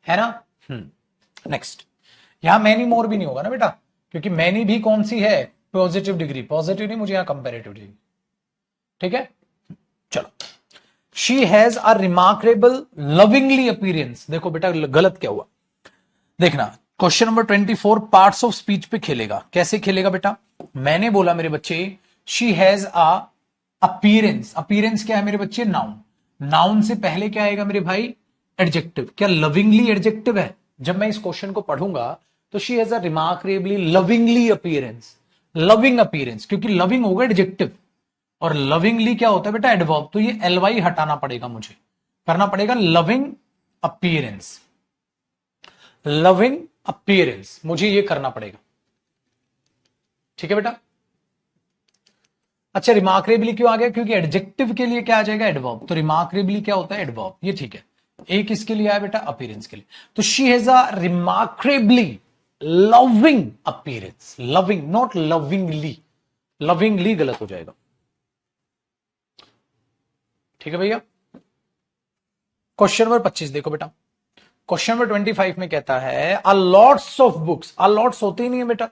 है ना। नेक्स्ट, यहां मैनी मोर भी नहीं होगा ना बेटा, क्योंकि मैनी भी कौन सी है, पॉजिटिव डिग्री, पॉजिटिव नहीं, मुझे यहां कंपेरेटिव डिग्री। ठीक है, चलो। She has a remarkable lovingly appearance, देखो बेटा गलत क्या हुआ, देखना question number 24 parts of speech पे खेलेगा। कैसे खेलेगा बेटा, मैंने बोला मेरे बच्चे she has a appearance, appearance क्या है मेरे बच्चे, नाउन, नाउन से पहले क्या आएगा मेरे भाई, एडजेक्टिव। क्या लविंगली एडजेक्टिव है, जब मैं इस क्वेश्चन को पढ़ूंगा तो she has a remarkably lovingly appearance, loving appearance, क्योंकि लविंग होगा एडजेक्टिव और लविंगली क्या होता है बेटा, एडवर्ब। तो ये एलवाई हटाना पड़ेगा, मुझे करना पड़ेगा लविंग अपीयरेंस, लविंग अपीयरेंस, मुझे ये करना पड़ेगा। ठीक है बेटा। अच्छा, रिमार्केबली क्यों आ गया, क्योंकि एडजेक्टिव के लिए क्या आ जाएगा, एडवर्ब। तो रिमार्केबली क्या होता है, एडवर्ब, ये ठीक है। एक इसके लिए आया बेटा, अपीयरेंस के लिए। तो she has a remarkably loving appearance, loving not lovingly, lovingly गलत हो जाएगा। ठीक है भैया। क्वेश्चन नंबर 25 देखो बेटा, क्वेश्चन नंबर 25 में कहता है a lots of books, a lots होते ही नहीं है बेटा,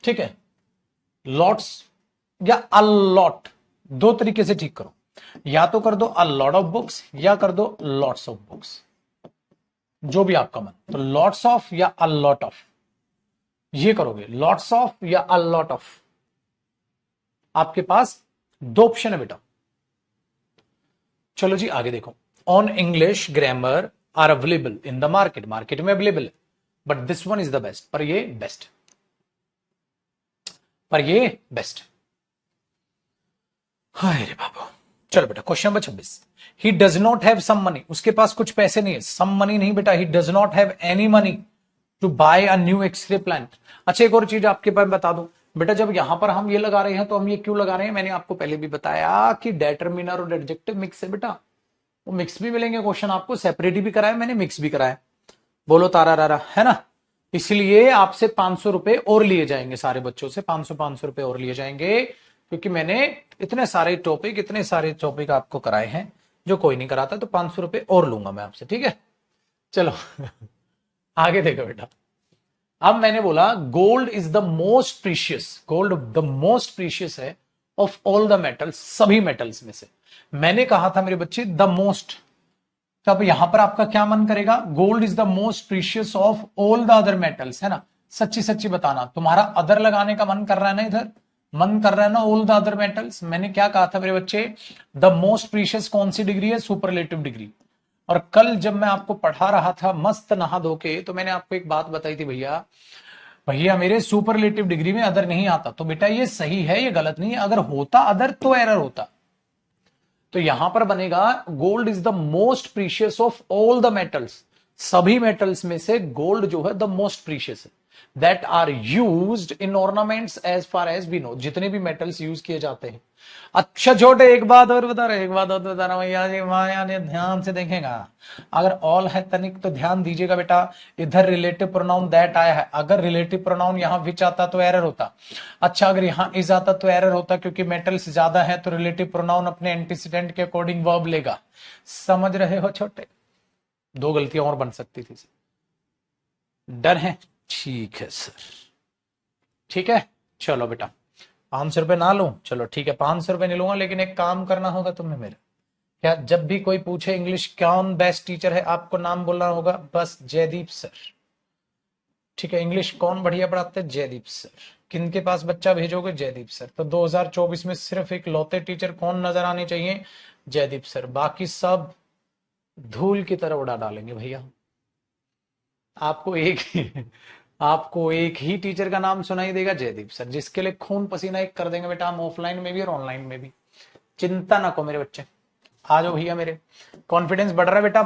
ठीक है, लॉट्स या अ लॉट, दो तरीके से ठीक करो, या तो कर दो अ लॉट ऑफ बुक्स या कर दो लॉट्स ऑफ बुक्स, जो भी आपका मन। तो लॉट्स ऑफ या अ लॉट ऑफ, ये करोगे, लॉट्स ऑफ या अ लॉट ऑफ, आपके पास दो ऑप्शन है बेटा। चलो जी आगे देखो, on English grammar are available in the market, market में अवेलेबल है, but this one is the best, पर ये बेस्ट, पर ये बेस्ट। हाय रे बाबू। चलो बेटा question number 26, he does not have some money, उसके पास कुछ पैसे नहीं है, सम मनी नहीं बेटा, he does not have any money to buy a new x-ray plant. अच्छा एक और चीज आपके पास बता दूं बेटा, जब यहां पर हम ये लगा रहे हैं तो हम ये क्यों लगा रहे हैं, मैंने आपको पहले भी बताया कि डेटर्मिनर और एडजेक्टिव मिक्स है बेटा, वो मिक्स भी मिलेंगे क्वेश्चन आपको, सेपरेट भी कराया मैंने, मिक्स भी कराया। बोलो तारा रारा, है ना। इसलिए आपसे 500 रुपए और लिए जाएंगे, सारे बच्चों से 500 रुपए और लिए जाएंगे, क्योंकि मैंने इतने सारे टॉपिक आपको कराए हैं, जो कोई नहीं कराता, तो 500 रुपए और लूंगा मैं आपसे, ठीक है। चलो आगे देखो बेटा, अब मैंने बोला gold is the most precious, gold the most precious है ऑफ ऑल द मेटल्स, सभी मेटल्स में से। मैंने कहा था मेरे बच्चे द मोस्ट, तो अब यहां पर आपका क्या मन करेगा, gold is the most precious of all the other metals, है ना। सच्ची सच्ची बताना, तुम्हारा अदर लगाने का मन कर रहा है ना, इधर मन कर रहा है ना, ऑल द अदर मेटल्स। मैंने क्या कहा था मेरे बच्चे, द मोस्ट प्रीशियस कौन सी डिग्री है, सुपरलेटिव डिग्री। और कल जब मैं आपको पढ़ा रहा था मस्त नहा धो के, तो मैंने आपको एक बात बताई थी, भैया भैया मेरे सुपरलेटिव डिग्री में अदर नहीं आता। तो बेटा ये सही है, ये गलत नहीं है, अगर होता अदर तो एरर होता। तो यहां पर बनेगा gold is the most precious of all the metals, सभी मेटल्स में से गोल्ड जो है द मोस्ट प्रीशियस है, that are used in ornaments as far as we know, जितने भी मेटल्स यूज किए जाते हैं। अच्छा छोटे एक बात और बता रहे, एक बात और बता रहा हूं भैया जी, माया ने ध्यान से देखेगा, अगर ऑल है तनिक तो ध्यान दीजिएगा बेटा, इधर रिलेटिव प्रोनाउन दैट आया है, अगर रिलेटिव प्रोनाउन यहां विच आता तो एरर होता। अच्छा अगर यहां इज आता तो एरर होता, क्योंकि मेटल्स ज्यादा है तो रिलेटिव प्रोनाउन अपने एंटीसीडेंट के अकॉर्डिंग वर्ब लेगा। समझ रहे हो छोटे, दो गलतियां और बन सकती थी, डर है, ठीक है सर, ठीक है। चलो बेटा 500 रुपए ना लूं, चलो ठीक है 500 रुपए नहीं लूंगा, लेकिन एक काम करना होगा तुम्हें मेरे, क्या जब भी कोई पूछे इंग्लिश कौन बेस्ट टीचर है, आपको नाम बोलना होगा बस, जयदीप सर, ठीक है। इंग्लिश कौन बढ़िया पढ़ाते हैं, जयदीप सर। किन के पास बच्चा भेजोगे, जयदीप सर। तो 2024 में सिर्फ एक लौते टीचर कौन नजर आने चाहिए, जयदीप सर, बाकी सब धूल की तरह उड़ा डालेंगे भैया, आपको एक ही आपको एक ही टीचर का नाम सुनाई देगा, जयदीप सर, जिसके लिए खून पसीना एक कर देंगे बेटा हम, ऑफलाइन में भी और ऑनलाइन में भी। चिंता ना को मेरे बच्चे, आ जाओ भैया मेरे, कॉन्फिडेंस बढ़ रहा है बेटा।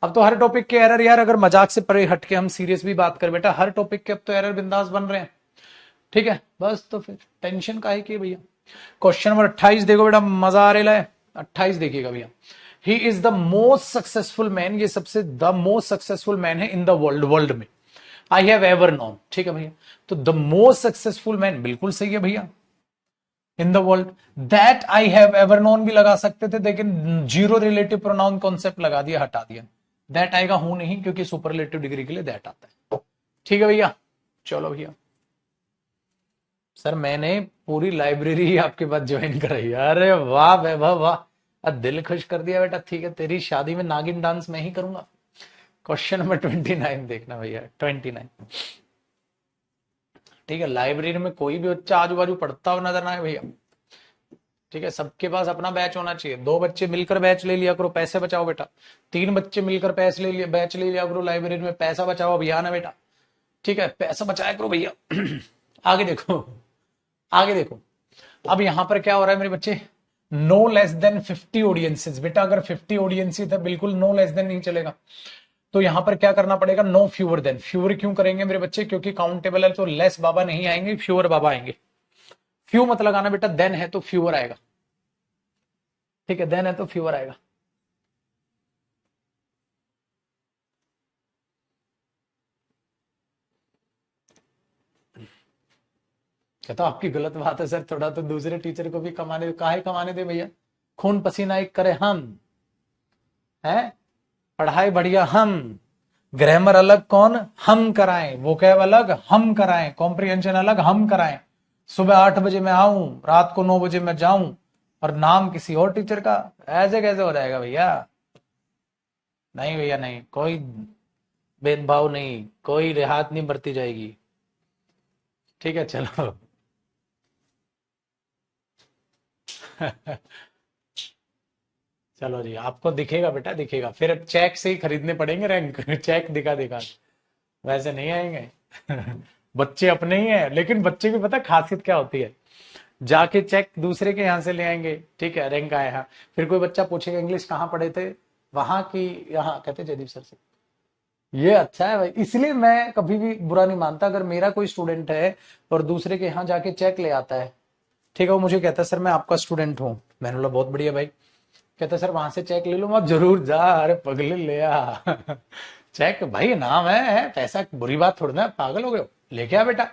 अब तो हर टॉपिक के एरर यार, अगर मजाक से परे हट के हम सीरियस भी बात कर बेटा, हर टॉपिक के अब तो एरर बिंदास बन रहे हैं। ठीक है, बस तो फिर टेंशन काहे की भैया। क्वेश्चन नंबर 28 देखो बेटा, मजा आ रहा है। 28 देखिएगा भैया, he is the most successful man, ये सबसे द मोस्ट सक्सेसफुल मैन है इन द वर्ल्ड, वर्ल्ड में आई हैव एवर नोन। ठीक है भैया, तो द मोस्ट सक्सेसफुल मैन बिल्कुल सही है भैया in the world. That I have ever known भी लगा सकते थे, लेकिन जीरो रिलेटिव प्रोनाउन कॉन्सेप्ट लगा दिया, हटा दिया। दैट आएगा हूं नहीं, क्योंकि सुपरलेटिव डिग्री के लिए दैट आता है। ठीक है भैया, चलो भैया। सर मैंने पूरी लाइब्रेरी आपके पास ज्वाइन कराई। अरे वाह वैभव वाह, दिल खुश कर दिया बेटा। ठीक है, तेरी शादी में नागिन डांस मैं ही करूंगा। क्वेश्चन नंबर 29 देखना भैया, 29। ठीक है, लाइब्रेरी में कोई भी बच्चा आजू बाजू पढ़ता हुआ नजर ना आए भैया। ठीक है, सबके पास अपना बैच होना चाहिए। 2 बच्चे मिलकर बैच ले लिया करो, पैसे बचाओ बेटा। 3 बच्चे मिलकर बैच ले लिया करो लाइब्रेरी में, पैसा बचाओ अभियान है बेटा। ठीक है, पैसा बचाया करो भैया। आगे देखो, आगे देखो। अब यहां पर क्या हो रहा है मेरे बच्चे, नो लेस देन 50 ऑडियंसेस। बेटा अगर 50 ऑडियंसेस है, बिल्कुल नो लेस देन नहीं चलेगा। तो यहां पर क्या करना पड़ेगा, नो फ्यूअर देन। फ्यूअर क्यों करेंगे मेरे बच्चे, क्योंकि काउंटेबल है तो लेस बाबा नहीं आएंगे, फ्यूअर बाबा आएंगे। फ्यू मत लगाना बेटा, देन है तो फ्यूअर आएगा। ठीक है, देन है तो फ्यूअर आएगा। कहता आपकी गलत बात है सर, थोड़ा तो दूसरे टीचर को भी कमाने, काहे कमाने दे भैया। खून पसीना एक करे हम, है पढ़ाई बढ़िया हम, ग्रामर अलग कौन हम कराएं, वोकैब अलग हम कराएं, कॉम्प्रिहेंशन अलग हम कराएं। सुबह 8 बजे मैं आऊं, रात को 9 बजे मैं जाऊं, और नाम किसी और टीचर का, ऐसे कैसे हो जाएगा भैया। नहीं भैया नहीं, कोई भेदभाव नहीं, कोई रियायत नहीं बरती जाएगी। ठीक है चलो। चलो जी, आपको दिखेगा बेटा, दिखेगा। फिर चेक से ही खरीदने पड़ेंगे रैंक। चेक दिखा दिखा, वैसे नहीं आएंगे। बच्चे अपने ही हैं, लेकिन बच्चे की पता खासियत क्या होती है, जाके चेक दूसरे के यहाँ से ले आएंगे। ठीक है, रैंक आया है, फिर कोई बच्चा पूछेगा इंग्लिश कहाँ पढ़े थे, वहां की यहाँ कहते जयदीप सर से। ये अच्छा है भाई, इसलिए मैं कभी भी बुरा नहीं मानता अगर मेरा कोई स्टूडेंट है और दूसरे के यहाँ जाके चेक ले आता है। ठीक है, वो मुझे कहता है सर मैं आपका स्टूडेंट हूँ, मैंने बोला बहुत बढ़िया भाई। कहता सर वहां से चेक ले लो, मैं जरूर जा, अरे पगले ले आ। चेक भाई नाम है, पैसा बुरी बात थोड़ी ना, पागल हो गए हो, लेके आ बेटा।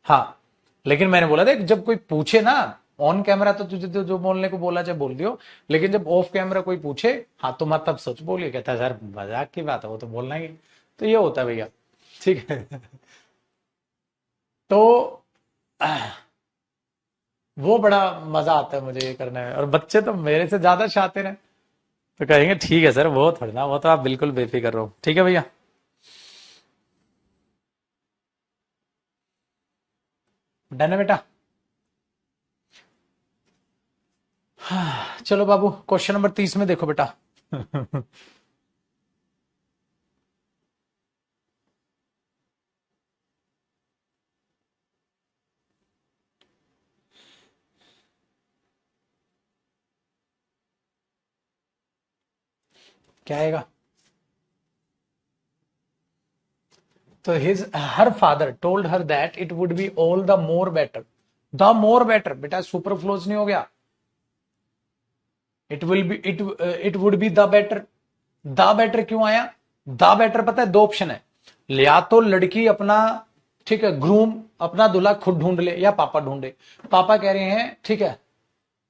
हाँ, लेकिन मैंने बोला देख, जब कोई पूछे ना ऑन कैमरा तो तुझे तो जो बोलने को बोला चाहे बोल दियो, लेकिन जब ऑफ कैमरा कोई पूछे हाँ तो मत तब सच बोलिए। कहता है सर मजाक की बात है, वो तो बोलना ही। तो ये होता है भैया। ठीक है। तो वो बड़ा मजा आता है मुझे ये करने में, और बच्चे तो मेरे से ज्यादा शातिर हैं, तो कहेंगे ठीक है सर, वो थोड़ी ना, वो तो आप बिल्कुल बेफिक्र रहो। ठीक है भैया, डन है बेटा। चलो बाबू, क्वेश्चन नंबर 30 में देखो बेटा। क्या आएगा, तो his her father told her that it would be all the more better. The more better बेटा सुपरफ्लोज नहीं हो गया, it will be it would be the better. The better क्यों आया, द बेटर पता है 2 ऑप्शन है, या तो लड़की अपना, ठीक है, ग्रूम अपना दूल्हा खुद ढूंढ ले, या पापा ढूंढे। पापा कह रहे हैं, ठीक है,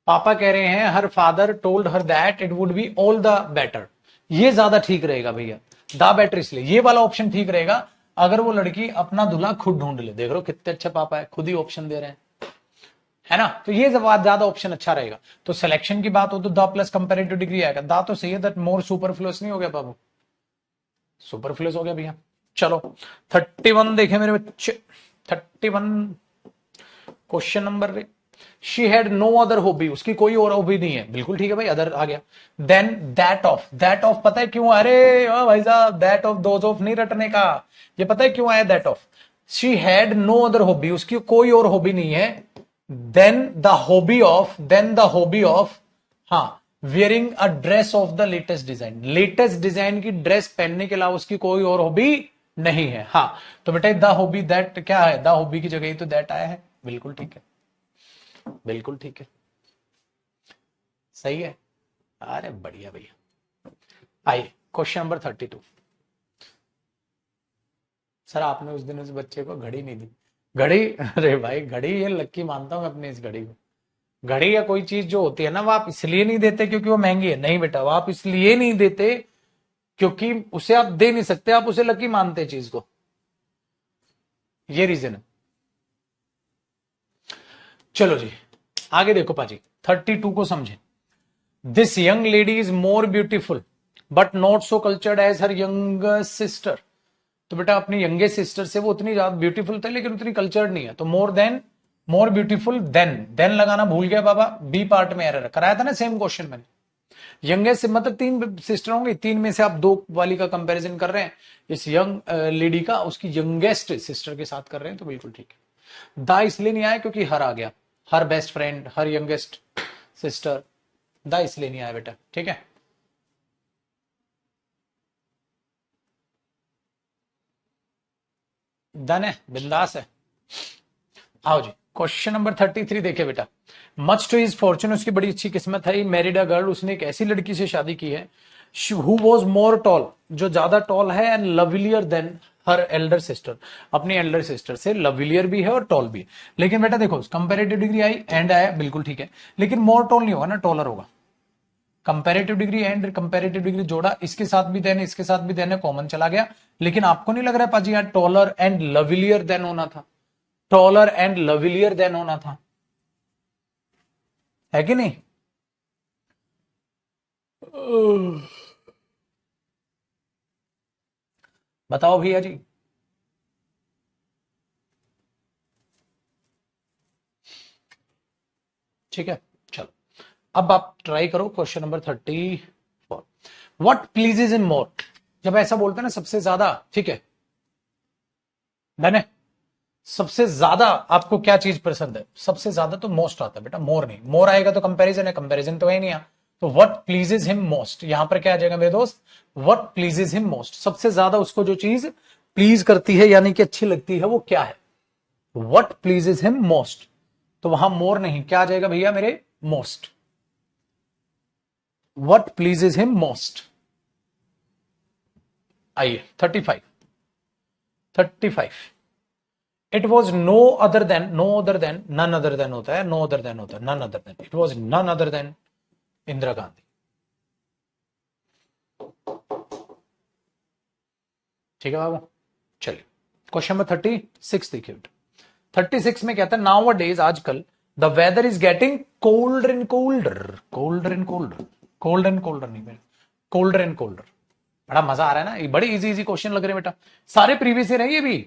पापा कह रहे हैं her father told her that it would be all the better, ये ज्यादा ठीक रहेगा भैया। द बेटर इसलिए ये वाला ऑप्शन ठीक रहेगा, अगर वो लड़की अपना दूल्हा खुद ढूंढ ले। देख लो कितने अच्छे पापा है, खुद ही ऑप्शन दे रहे हैं, है ना। तो ये ज्यादा ऑप्शन अच्छा रहेगा। तो सिलेक्शन की बात हो तो द प्लस कंपेरेटिव डिग्री आएगा। द तो सही है, दैट मोर सुपरफ्लुअस नहीं हो गया बाबू, सुपरफ्लुअस हो गया भैया। चलो 31 देखे मेरे बच्चे, 31 question number, she had no other hobby, उसकी कोई और हॉबी नहीं है, बिल्कुल ठीक है भाई, अदर आ गया। देन दैट ऑफ पता है क्यों, अरे ओ भाई साहब दैट ऑफ दोज ऑफ नहीं रटने का, ये पता है क्यों आया that of, she had no other hobby, उसकी कोई और हॉबी नहीं है देन द हॉबी ऑफ, हाँ, wearing a dress of the latest design, latest design की ड्रेस पहनने के अलावा उसकी कोई और हॉबी नहीं है। हाँ, तो बेटा द हॉबी दैट क्या है, द हॉबी की जगह ही तो दैट आया है। बिल्कुल ठीक है, बिल्कुल ठीक है, सही है। अरे बढ़िया भैया। आइए क्वेश्चन नंबर 32। सर आपने उस दिन उस बच्चे को घड़ी नहीं दी। घड़ी, अरे भाई घड़ी, ये लक्की मानता हूं मैं अपनी इस घड़ी को। घड़ी या कोई चीज जो होती है ना, वो आप इसलिए नहीं देते क्योंकि वो महंगी है, नहीं बेटा, वो आप इसलिए नहीं देते क्योंकि उसे आप दे नहीं सकते, आप उसे लकी मानते हैं चीज को, ये रीजन है। चलो जी आगे देखो पाजी, 32 को समझे। This young lady is more beautiful but not so cultured as her young sister. तो बेटा अपनी यंगेस्ट सिस्टर से वो उतनी ज्यादा ब्यूटीफुल थे लेकिन उतनी कल्चर्ड नहीं है, तो मोर ब्यूटीफुल देन लगाना भूल गया बाबा, बी पार्ट में एरर कराया था ना सेम क्वेश्चन मैंने। यंगेस्ट मतलब 3 सिस्टर होंगी, 3 में से आप 2 वाली का कंपैरिजन कर रहे हैं, इस यंग लेडी का उसकी यंगेस्ट सिस्टर के साथ कर रहे हैं, तो बिल्कुल ठीक है। दा इसलिए नहीं आया क्योंकि हर आ गया, हर बेस्ट फ्रेंड, हर यंगेस्ट सिस्टर, दा इसलिए नहीं आया बेटा, ठीक है। डन है, बिंदास है। आओ जी क्वेश्चन नंबर 33 देखिए बेटा। मच टू हिज फॉर्चून, उसकी बड़ी अच्छी किस्मत है, मैरिड अ गर्ल, उसने एक ऐसी लड़की से शादी की है, हु वॉज मोर टॉल, जो ज्यादा टॉल है, and lovelier than her elder sister, अपनी एल्डर सिस्टर से लवलियर भी है और टॉल भी है। लेकिन बेटा देखो कंपेरेटिव डिग्री आई, एंड आया, बिल्कुल ठीक है, लेकिन मोर टॉल नहीं होगा ना, टॉलर होगा। Comparative degree and comparative degree जोड़ा, इसके साथ भी देने, इसके साथ भी देने, कॉमन चला गया। लेकिन आपको नहीं लग रहा है पाजी यार टॉलर एंड लवलियर देन होना था, टॉलर एंड लवलियर देन होना था, है कि नहीं? बताओ भैया जी। ठीक है, चलो अब आप ट्राई करो क्वेश्चन नंबर 34। व्हाट प्लीजेज इन मोर, जब ऐसा बोलते हैं ना सबसे ज्यादा, ठीक है, डन है। सबसे ज्यादा आपको क्या चीज पसंद है, सबसे ज्यादा तो मोस्ट आता है बेटा, मोर नहीं, मोर आएगा तो कंपैरिजन है, कंपैरिजन तो है नहीं यहाँ। तो व्हाट प्लीजेज हिम मोस्ट, यहां पर क्या आ जाएगा मेरे दोस्त, व्हाट प्लीजेज हिम मोस्ट, सबसे ज्यादा उसको जो चीज प्लीज करती है यानी कि अच्छी लगती है वो क्या है, व्हाट प्लीजेज हिम मोस्ट। तो वहां मोर नहीं, क्या आ जाएगा भैया मेरे, most, what pleases him most. आइए 35। It was no other than, no other than, none other than होता है, नो अदर देन होता है, none other than, it was none other than Indira Gandhi. ठीक है बाबू, चलिए क्वेश्चन नंबर 36 देखिए। 36 में कहता है नाउ अ डेज, आजकल, the weather is getting colder and colder, colder and colder, cold and colder नहीं मेरे, कोल्डर एंड कोल्डर। बड़ा मजा आ रहा है ना, ये बड़े इजी इजी क्वेश्चन लग रहे हैं बेटा, सारे प्रीवियस ईयर है ये भी,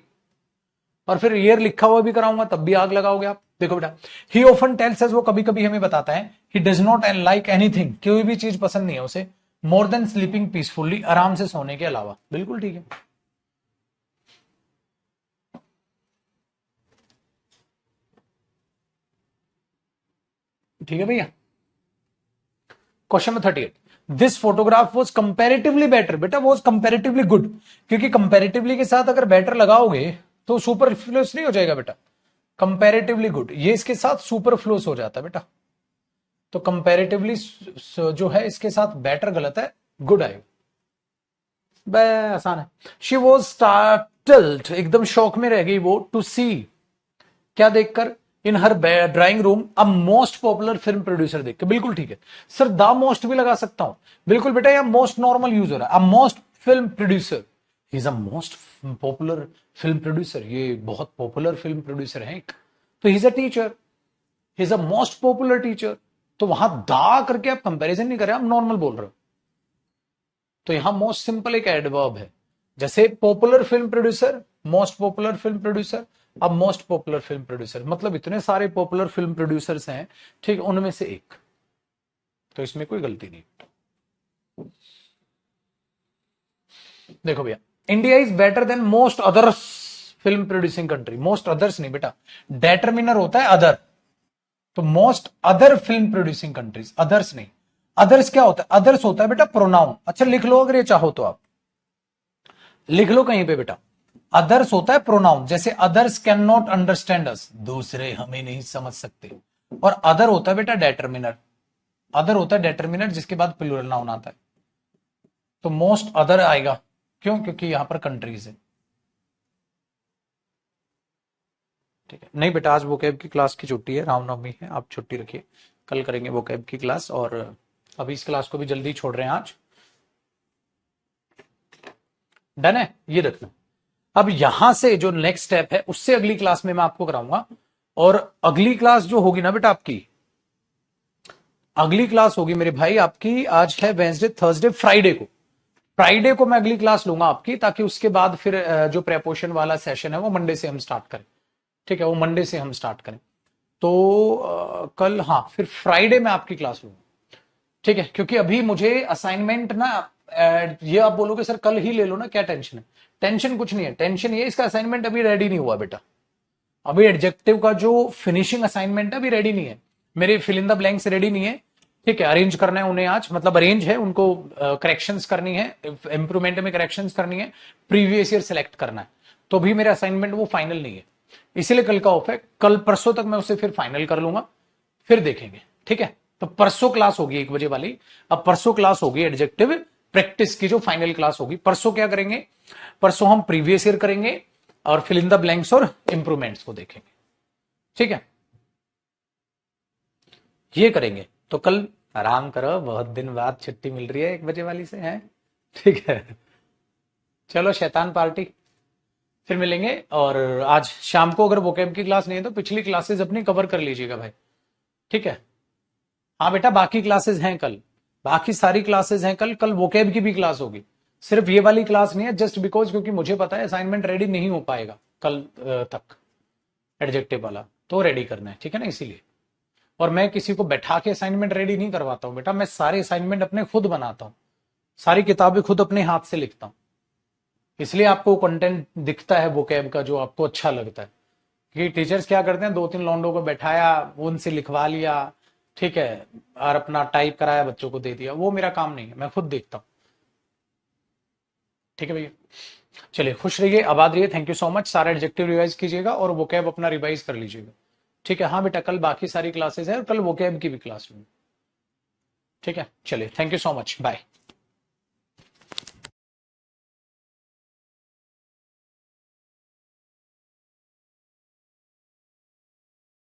और फिर ईयर लिखा हुआ भी कराऊंगा तब भी आग लगाओगे आप। देखो बेटा, ही ऑफन टेल्स अस, वो कभी कभी हमें बताता है, ही डज नॉट लाइक एनीथिंग, कोई भी चीज पसंद नहीं है उसे, मोर देन स्लीपिंग पीसफुली, आराम से सोने के अलावा, बिल्कुल ठीक है। ठीक है भैया। Question number 38, this photograph was comparatively better, बेटा वॉज कंपेरेटिवली गुड, क्योंकि कंपेरेटिवली के साथ अगर बेटर लगाओगे तो सुपरफ्लूस नहीं हो जाएगा बेटा, कंपेरेटिवली गुड, ये इसके साथ सुपरफ्लूस हो जाता है बेटा, तो कंपेरेटिवली जो है इसके साथ बेटर गलत है, गुड आएगा, आसान है। शी वॉज स्टार्टल्ड, एकदम शौक में रह गई वो, टू सी, क्या देखकर, in her drawing room a most popular film producer देख के, बिल्कुल ठीक है सर, द मोस्ट भी लगा सकता हूं, बिल्कुल बेटा, यह मोस्ट नॉर्मल यूज हो रहा है, a most film producer, he is a most popular film producer, ये बहुत पॉपुलर फिल्म प्रोड्यूसर है एक, तो he is a teacher, he is a most popular teacher, तो वहां दा करके आप कंपैरिजन नहीं कर रहे, आप नॉर्मल बोल रहे हो, तो यहां मोस्ट सिंपल एक एडवर्ब है, जैसे popular film producer, most popular film producer, अब मोस्ट पॉपुलर फिल्म प्रोड्यूसर, मतलब इतने सारे पॉपुलर फिल्म प्रोड्यूसर्स हैं, ठीक, उनमें से एक, तो इसमें कोई गलती नहीं। देखो भैया, India is better than most other film producing country, most others नहीं बेटा, डेटर्मिनर होता है अदर, तो most other film producing countries, others नहीं। अदर्स क्या होता है? अदर्स होता है बेटा प्रोनाउन। अच्छा लिख लो अगर ये चाहो तो, आप लिख लो कहीं पे बेटा, अदर्स होता है प्रोनाउन, जैसे अदर्स कैन नॉट अंडरस्टैंड अस, दूसरे हमें नहीं समझ सकते। और अदर होता है बेटा डेटर्मिनर, अदर होता है डेटर्मिनर जिसके बाद प्लूरल नाउन आता है, तो मोस्ट अदर आएगा। क्यों? क्योंकि यहां पर कंट्रीज है। ठीक है, नहीं बेटा आज वोकैब की क्लास की छुट्टी है, रामनवमी है, आप छुट्टी रखिए, कल करेंगे वोकैब की क्लास। और अभी इस क्लास को भी जल्दी छोड़ रहे हैं आज। डन है, ये रखना। अब यहां से जो नेक्स्ट स्टेप है उससे अगली क्लास में मैं आपको कराऊंगा। और अगली क्लास जो होगी ना बेटा आपकी, अगली क्लास होगी मेरे भाई आपकी, आज है वेंसडे, थर्सडे, फ्राइडे को, फ्राइडे को मैं अगली क्लास लूंगा आपकी, ताकि उसके बाद फिर जो प्रेपोशन वाला सेशन है वो मंडे से हम स्टार्ट करें। ठीक है, वो मंडे से हम स्टार्ट करें। तो कल, हाँ फिर फ्राइडे में आपकी क्लास लूंगा। ठीक है, क्योंकि अभी मुझे असाइनमेंट ना, ये आप बोलोगे सर कल ही ले लो ना, क्या टेंशन है? टेंशन कुछ नहीं है, टेंशन ये इसका असाइनमेंट अभी रेडी नहीं हुआ बेटा, अभी एडजेक्टिव का जो फिनिशिंग असाइनमेंट है अभी रेडी नहीं है, मेरे fill in the blanks ready नहीं है। ठीक है, अरेंज करना है उन्हें आज, मतलब अरेंज है उनको, करेक्शंस करनी है, इंप्रूवमेंट में करेक्शंस करनी है, प्रीवियस ईयर सेलेक्ट करना है। तो अभी मेरा असाइनमेंट वो फाइनल नहीं है, इसीलिए कल का ऑफ है, कल परसों तक मैं उसे फिर फाइनल कर लूंगा, फिर देखेंगे। ठीक है, तो परसों क्लास होगी 1 बजे वाली। अब परसों क्लास होगी एडजेक्टिव प्रैक्टिस की, जो फाइनल क्लास होगी परसों। क्या करेंगे? परसों हम प्रीवियस ईयर करेंगे और फिल इन द ब्लैंक्स और इंप्रूवमेंट्स को देखेंगे। ठीक है, ये करेंगे। तो कल आराम करो, बहुत दिन बाद छुट्टी मिल रही है 1 बजे वाली से, है? ठीक है, चलो शैतान पार्टी, फिर मिलेंगे। और आज शाम को अगर वोकैब की क्लास नहीं है तो पिछली क्लासेस अपनी कवर कर लीजिएगा भाई। ठीक है, हाँ बेटा बाकी क्लासेस हैं कल, बाकी सारी क्लासेस हैं कल, कल वोकैब की भी क्लास होगी, सिर्फ ये वाली क्लास नहीं है, जस्ट बिकॉज क्योंकि मुझे पता है असाइनमेंट रेडी नहीं हो पाएगा कल तक, एडजेक्टिव वाला तो रेडी करना है। ठीक है ना, इसीलिए। और मैं किसी को बैठा के असाइनमेंट रेडी नहीं करवाता हूं बेटा, मैं सारे असाइनमेंट अपने खुद बनाता हूं, सारी किताबें खुद अपने हाथ से लिखता हूं, इसलिए आपको कंटेंट दिखता है वोकैब का जो आपको अच्छा लगता है। कि टीचर्स क्या करते हैं, 2-3 लौंडों को बैठाया, उनसे लिखवा लिया, ठीक है, और अपना टाइप कराया, बच्चों को दे दिया, वो मेरा काम नहीं है, मैं खुद देखता हूँ। ठीक है भैया, चलिए खुश रहिए, आबाद रहिए, थैंक यू सो मच। सारा एडजेक्टिव रिवाइज कीजिएगा और वोकैब अपना रिवाइज कर लीजिएगा। ठीक है, हाँ बेटा कल बाकी सारी क्लासेस है और कल वोकैब की भी क्लास लूंगी। ठीक है, चलिए thank you so much, bye.